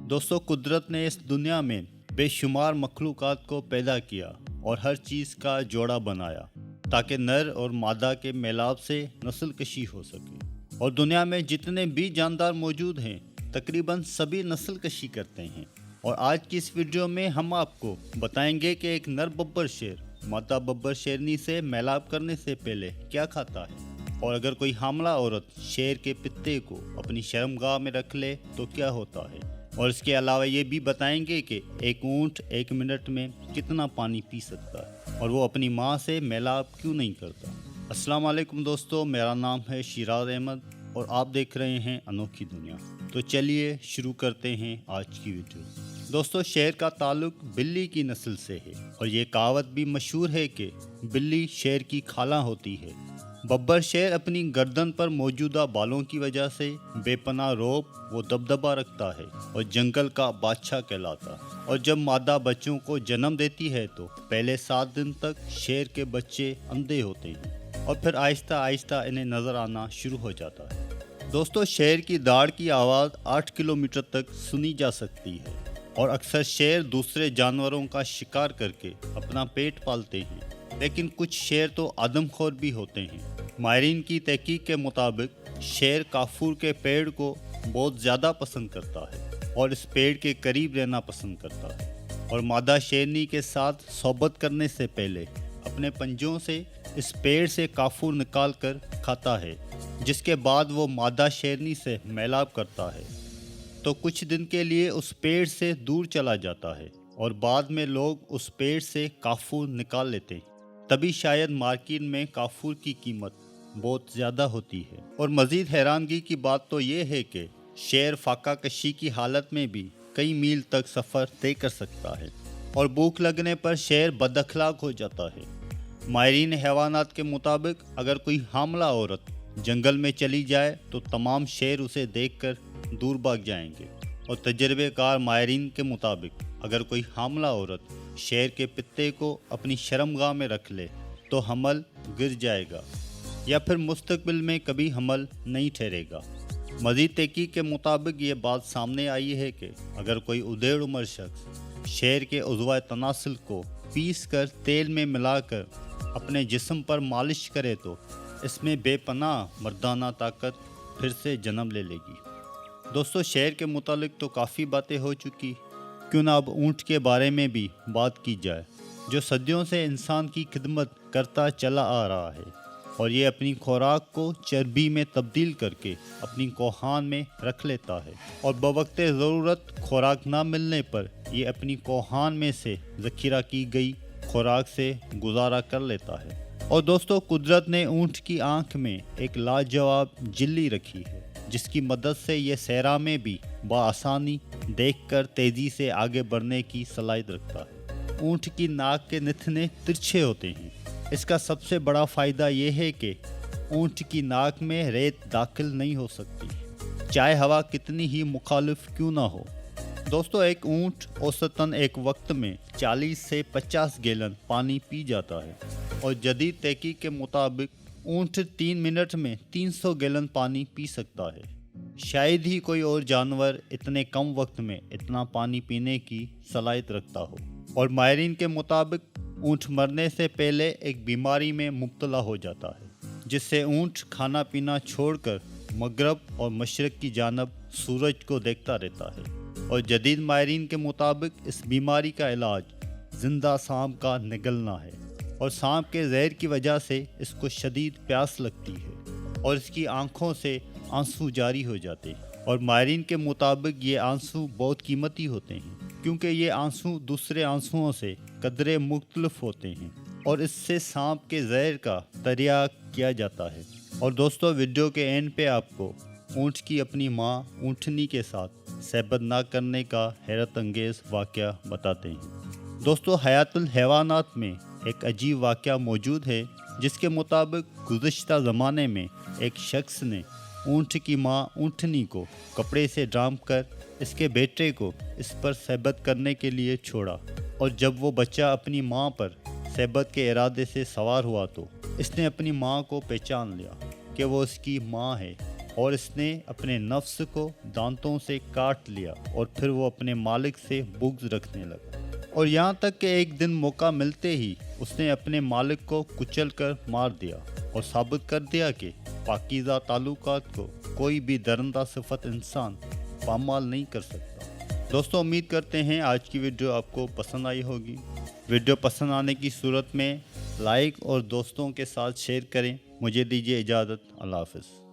दोस्तों, कुदरत ने इस दुनिया में बेशुमार मखलूक़ात को पैदा किया और हर चीज़ का जोड़ा बनाया ताकि नर और मादा के मेलाप से नस्ल कशी हो सके। और दुनिया में जितने भी जानदार मौजूद हैं तकरीबन सभी नस्ल कशी करते हैं। और आज की इस वीडियो में हम आपको बताएंगे कि एक नर बब्बर शेर मादा बब्बर शेरनी से मेलाप करने से पहले क्या खाता है, और अगर कोई हामला औरत शेर के पित्ते को अपनी शर्मगाह में रख ले तो क्या होता है। और इसके अलावा ये भी बताएंगे कि एक ऊँट 1 मिनट में कितना पानी पी सकता है और वो अपनी माँ से मेलाप क्यों नहीं करता। अस्सलाम वालेकुम दोस्तों, मेरा नाम है शिराज अहमद और आप देख रहे हैं अनोखी दुनिया। तो चलिए शुरू करते हैं आज की वीडियो। दोस्तों, शेर का ताल्लुक बिल्ली की नस्ल से है और ये कहावत भी मशहूर है कि बिल्ली शेर की खाला होती है। बब्बर शेर अपनी गर्दन पर मौजूदा बालों की वजह से बेपनाह रौब व दबदबा रखता है और जंगल का बादशाह कहलाता है। और जब मादा बच्चों को जन्म देती है तो पहले 7 दिन तक शेर के बच्चे अंधे होते हैं और फिर आहिस्ता आहिस्ता इन्हें नज़र आना शुरू हो जाता है। दोस्तों, शेर की दाढ़ की आवाज़ 8 किलोमीटर तक सुनी जा सकती है और अक्सर शेर दूसरे जानवरों का शिकार करके अपना पेट पालते हैं, लेकिन कुछ शेर तो आदमखोर भी होते हैं। माहिरीन की तहकीक के मुताबिक शेर काफूर के पेड़ को बहुत ज़्यादा पसंद करता है और इस पेड़ के करीब रहना पसंद करता है। और मादा शेरनी के साथ सोबत करने से पहले अपने पंजों से इस पेड़ से काफूर निकाल कर खाता है, जिसके बाद वो मादा शेरनी से मेलाप करता है तो कुछ दिन के लिए उस पेड़ से दूर चला जाता है और बाद में लोग उस पेड़ से काफूर निकाल लेते हैं। तभी शायद मार्केट में काफूर की कीमत बहुत ज़्यादा होती है। और मज़ीद हैरानगी की बात तो ये है कि शेर फाका कशी की हालत में भी कई मील तक सफ़र तय कर सकता है और भूख लगने पर शेर बदअखलाक हो जाता है। माहिरीन हैवानात के मुताबिक अगर कोई हामला औरत जंगल में चली जाए तो तमाम शेर उसे देखकर दूर भाग जाएंगे। और तजर्बेकार माहिरीन के मुताबिक अगर कोई हामला औरत शेर के पित्ते को अपनी शर्मगाह में रख ले तो हमल गिर जाएगा या फिर मुस्तकबिल में कभी हमल नहीं ठहरेगा। मज़ीद तहकीक के मुताबिक ये बात सामने आई है कि अगर कोई उदेड़ उम्र शख्स शेर के उज़्वा तनासुल को पीस कर तेल में मिलाकर अपने जिस्म पर मालिश करे तो इसमें बेपनाह मर्दाना ताकत फिर से जन्म ले लेगी। दोस्तों, शेर के मुतालिक तो काफ़ी बातें हो चुकी, क्यों ना अब ऊँट के बारे में भी बात की जाए, जो सदियों से इंसान की खिदमत करता चला आ रहा है और ये अपनी खुराक को चर्बी में तब्दील करके अपनी कोहान में रख लेता है और बवक्त ज़रूरत खुराक ना मिलने पर ये अपनी कोहान में से ज़ख़ीरा की गई खुराक से गुजारा कर लेता है। और दोस्तों, कुदरत ने ऊँट की आँख में एक लाजवाब झिल्ली रखी है जिसकी मदद से ये सहरा में भी बआसानी देखकर तेज़ी से आगे बढ़ने की सलाहियत रखता है। ऊँट की नाक के निथने तिरछे होते हैं। इसका सबसे बड़ा फ़ायदा ये है कि ऊँट की नाक में रेत दाखिल नहीं हो सकती, चाहे हवा कितनी ही मुखालिफ क्यों ना हो। दोस्तों, एक ऊँट औसतन एक वक्त में 40 से 50 गैलन पानी पी जाता है और जदीद तहकीक के मुताबिक ऊँट 3 मिनट में 300 गैलन पानी पी सकता है। शायद ही कोई और जानवर इतने कम वक्त में इतना पानी पीने की सलाहियत रखता हो। और माहिरीन के मुताबिक ऊँट मरने से पहले एक बीमारी में मुब्तला हो जाता है, जिससे ऊँट खाना पीना छोड़कर मगरब और मशरक़ की जानब सूरज को देखता रहता है। और जदीद माहिरीन के मुताबिक इस बीमारी का इलाज जिंदा सांप का निगलना है और सांप के जहर की वजह से इसको शदीद प्यास लगती है और इसकी आँखों से आंसू जारी हो जाते हैं। और माहिरीन के मुताबिक ये आंसू बहुत कीमती होते हैं क्योंकि ये आंसू दूसरे आंसुओं से कदरे मुख्तलिफ होते हैं और इससे सांप के जहर का तरियाक किया जाता है। और दोस्तों, वीडियो के एंड पे आपको ऊँट की अपनी माँ ऊँटनी के साथ सहबत ना करने का हैरत अंगेज़ वाक़या बताते हैं। दोस्तों, हयातुल हैवानात में एक अजीब वाक़या मौजूद है जिसके मुताबिक गुज़िश्ता ज़माने में एक शख्स ने ऊँट की माँ ऊँटनी को कपड़े से ढांप कर इसके बेटे को इस पर सहबत करने के लिए छोड़ा। और जब वो बच्चा अपनी माँ पर सहबत के इरादे से सवार हुआ तो इसने अपनी माँ को पहचान लिया कि वो उसकी माँ है اور اس نے اپنے نفس کو دانتوں سے کاٹ لیا اور پھر وہ اپنے مالک سے بغض رکھنے لگا، اور یہاں تک کہ ایک دن موقع ملتے ہی اس نے اپنے مالک کو کچل کر مار دیا اور ثابت کر دیا کہ پاکیزہ تعلقات کو کوئی بھی درندہ صفت انسان پامال نہیں کر سکتا۔ دوستو، امید کرتے ہیں آج کی ویڈیو آپ کو پسند آئی ہوگی۔ ویڈیو پسند آنے کی صورت میں لائک اور دوستوں کے ساتھ شیئر کریں۔ مجھے دیجیے اجازت، اللہ حافظ۔